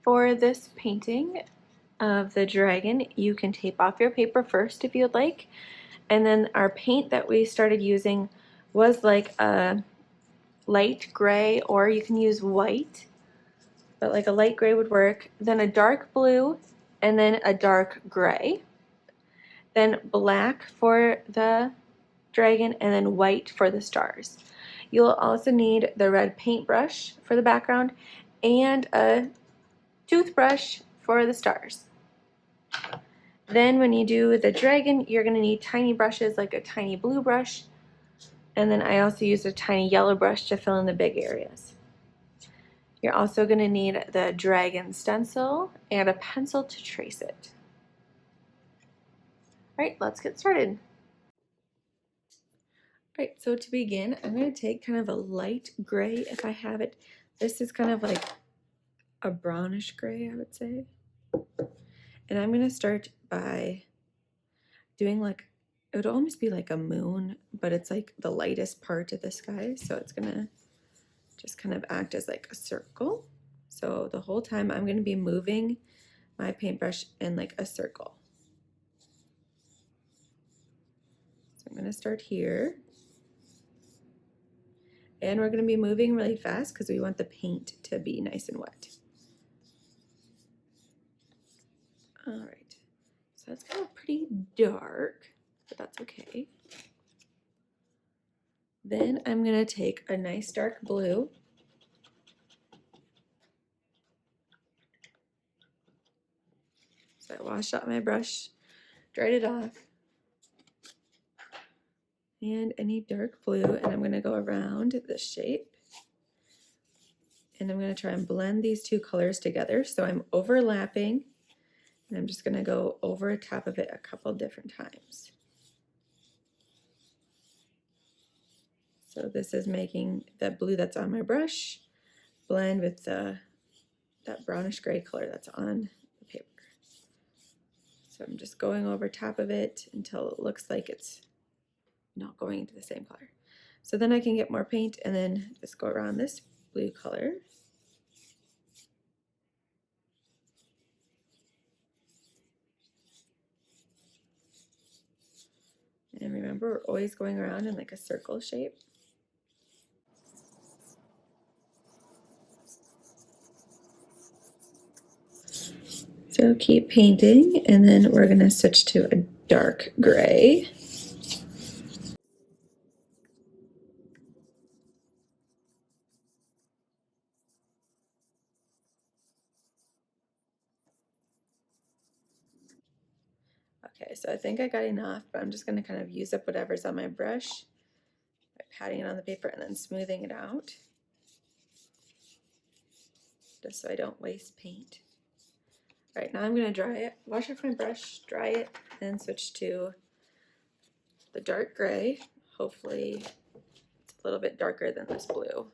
For this painting of the dragon, you can tape off your paper first if you'd like. And then our paint that we started using was like a light gray, or you can use white, but like a light gray would work. Then a dark blue, and then a dark gray. Then black for the dragon, and then white for the stars. You'll also need the red paintbrush for the background and a toothbrush for the stars. Then when you do the dragon, you're going to need tiny brushes like a tiny blue brush, and then I also used a tiny yellow brush to fill in the big areas. You're also going to need the dragon stencil and a pencil to trace it. Alright, let's get started. Alright, so to begin, I'm going to take kind of a light gray if I have it. This is kind of like a brownish gray, I would say. And I'm going to start by doing like, it would almost be like a moon, but it's like the lightest part of the sky. So it's going to just kind of act as like a circle. So the whole time I'm going to be moving my paintbrush in like a circle. So I'm going to start here. And we're going to be moving really fast because we want the paint to be nice and wet. All right, so that's kind of pretty dark, but that's okay. Then I'm going to take a nice dark blue. So I washed out my brush, dried it off. And any dark blue, and I'm going to go around this shape. And I'm going to try and blend these two colors together. So I'm overlapping, and I'm just going to go over top of it a couple different times. So this is making the blue that's on my brush blend with that brownish gray color that's on the paper. So I'm just going over top of it until it looks like it's not going into the same color. So then I can get more paint and then just go around this blue color. And remember, we're always going around in like a circle shape. So keep painting, and then we're going to switch to a dark gray. Okay, so I think I got enough, but I'm just going to kind of use up whatever's on my brush by patting it on the paper and then smoothing it out, just so I don't waste paint. All right, now I'm going to dry it, wash off my brush, dry it, and switch to the dark gray. Hopefully it's a little bit darker than this blue.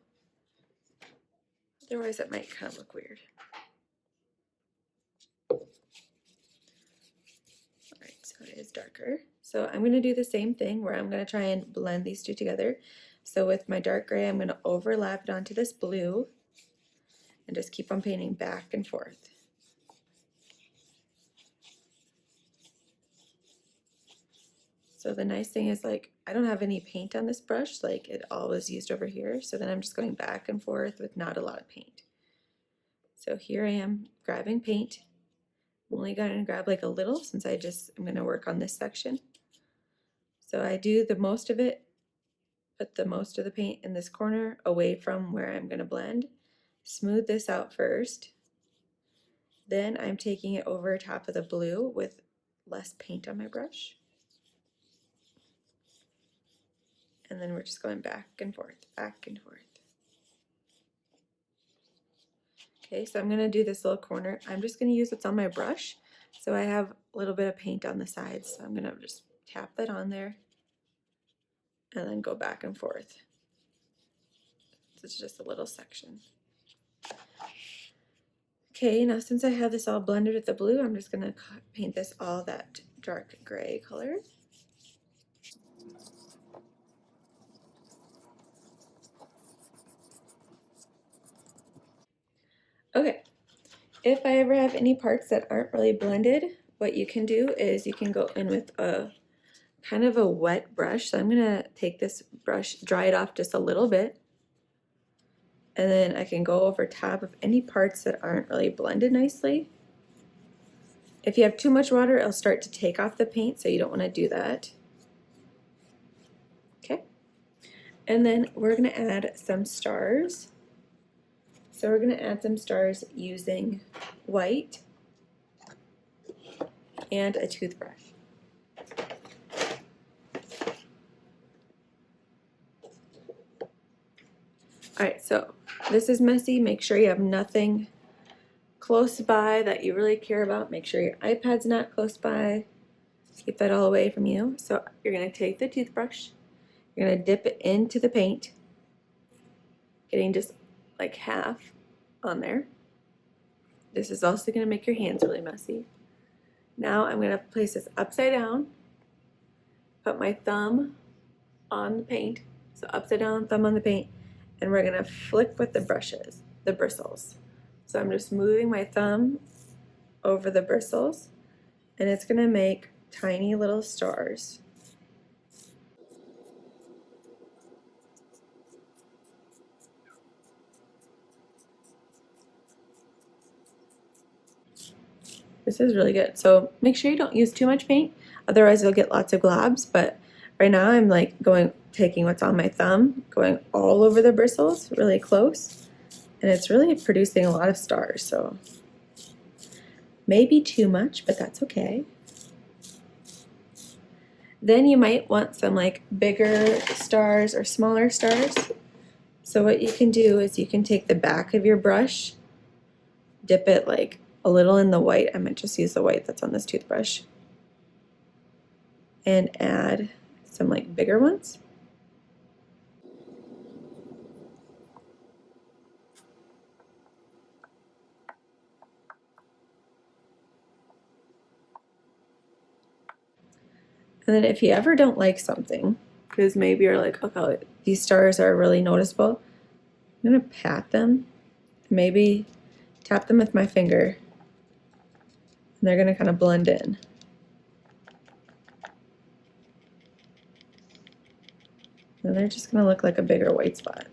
Otherwise it might kind of look weird. Alright, so it is darker. So I'm going to do the same thing where I'm going to try and blend these two together. So with my dark gray, I'm going to overlap it onto this blue and just keep on painting back and forth. So the nice thing is, like, I don't have any paint on this brush, like it all was used over here. So then I'm just going back and forth with not a lot of paint. So here I am grabbing paint. I'm only going to grab like a little since I'm going to work on this section. So I do the most of it, put the most of the paint in this corner away from where I'm going to blend. Smooth this out first. Then I'm taking it over top of the blue with less paint on my brush. And then we're just going back and forth, back and forth. Okay, so I'm going to do this little corner. I'm just going to use what's on my brush. So I have a little bit of paint on the sides. So I'm going to just tap that on there and then go back and forth. This is just a little section. Okay, now since I have this all blended with the blue, I'm just going to paint this all that dark gray color. Okay, If I ever have any parts that aren't really blended, what you can do is you can go in with a kind of a wet brush. So I'm gonna take this brush, dry it off just a little bit, and then I can go over top of any parts that aren't really blended nicely. If you have too much water, it'll start to take off the paint, so you don't want to do that. Okay, and then we're gonna add some stars. So we're gonna add some stars using white and a toothbrush. All right, so this is messy. Make sure you have nothing close by that you really care about. Make sure your iPad's not close by. Keep that all away from you. So you're gonna take the toothbrush, you're gonna dip it into the paint, getting just like half on there. This is also gonna make your hands really messy. Now I'm gonna place this upside down, put my thumb on the paint, so upside down, thumb on the paint, and we're gonna flick with the brushes, the bristles. So I'm just moving my thumb over the bristles, and it's gonna make tiny little stars. This is really good. So make sure you don't use too much paint, otherwise you'll get lots of globs. But right now I'm like taking what's on my thumb, going all over the bristles, really close, and it's really producing a lot of stars. So maybe too much, but that's okay. Then you might want some like bigger stars or smaller stars. So what you can do is you can take the back of your brush, dip it like a little in the white. I might just use the white that's on this toothbrush, and add some like bigger ones. And then if you ever don't like something, because maybe you're like, okay, these stars are really noticeable, I'm gonna pat them, maybe tap them with my finger, and they're gonna kind of blend in. And they're just gonna look like a bigger white spot.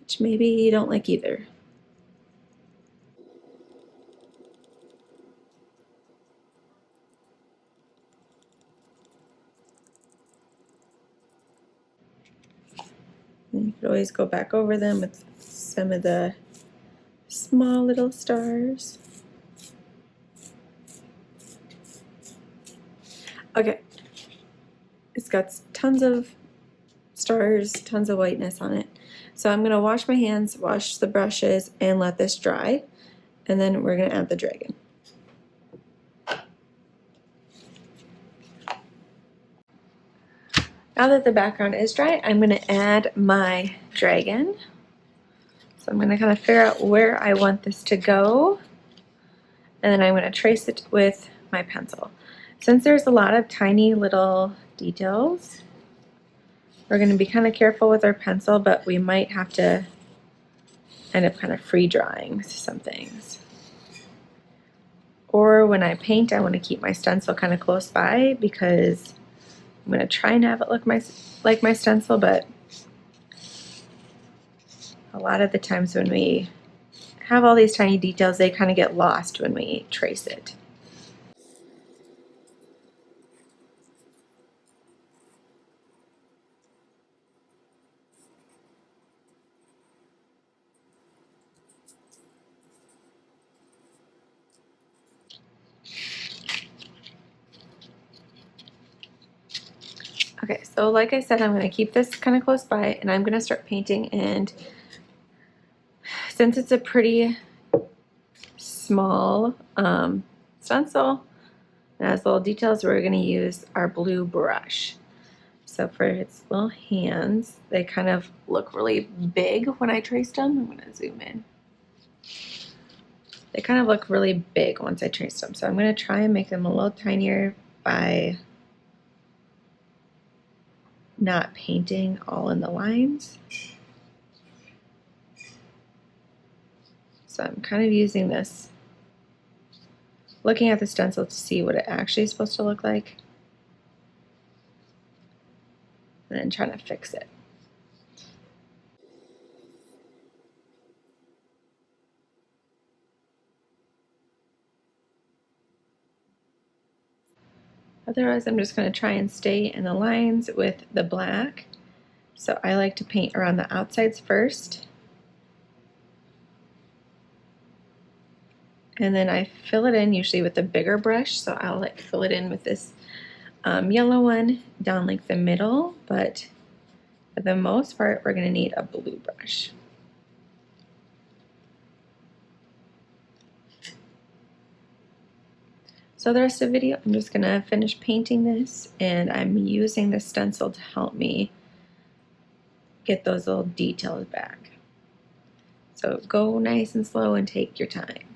Which maybe you don't like either. And you could always go back over them with some of the small little stars. Okay, it's got tons of stars, tons of whiteness on it. So I'm gonna wash my hands, wash the brushes, and let this dry. And then we're gonna add the dragon. Now that the background is dry, I'm gonna add my dragon. So I'm gonna kind of figure out where I want this to go. And then I'm gonna trace it with my pencil. Since there's a lot of tiny little details, we're gonna be kind of careful with our pencil, but we might have to end up kind of free drawing some things. Or when I paint, I want to keep my stencil kind of close by because I'm going to try and have it look like my stencil, but a lot of the times when we have all these tiny details, they kind of get lost when we trace it. Okay, so like I said, I'm going to keep this kind of close by, and I'm going to start painting. And since it's a pretty small stencil and has little details, we're going to use our blue brush. So for its little hands, they kind of look really big when I traced them. I'm going to zoom in. They kind of look really big once I traced them. So I'm going to try and make them a little tinier by not painting all in the lines. So I'm kind of using this, looking at the stencil to see what it actually is supposed to look like, and then trying to fix it. Otherwise, I'm just going to try and stay in the lines with the black. So I like to paint around the outsides first. And then I fill it in usually with a bigger brush. So I'll like fill it in with this yellow one down like the middle. But for the most part, we're going to need a blue brush. So the rest of the video, I'm just going to finish painting this, and I'm using the stencil to help me get those little details back. So go nice and slow and take your time.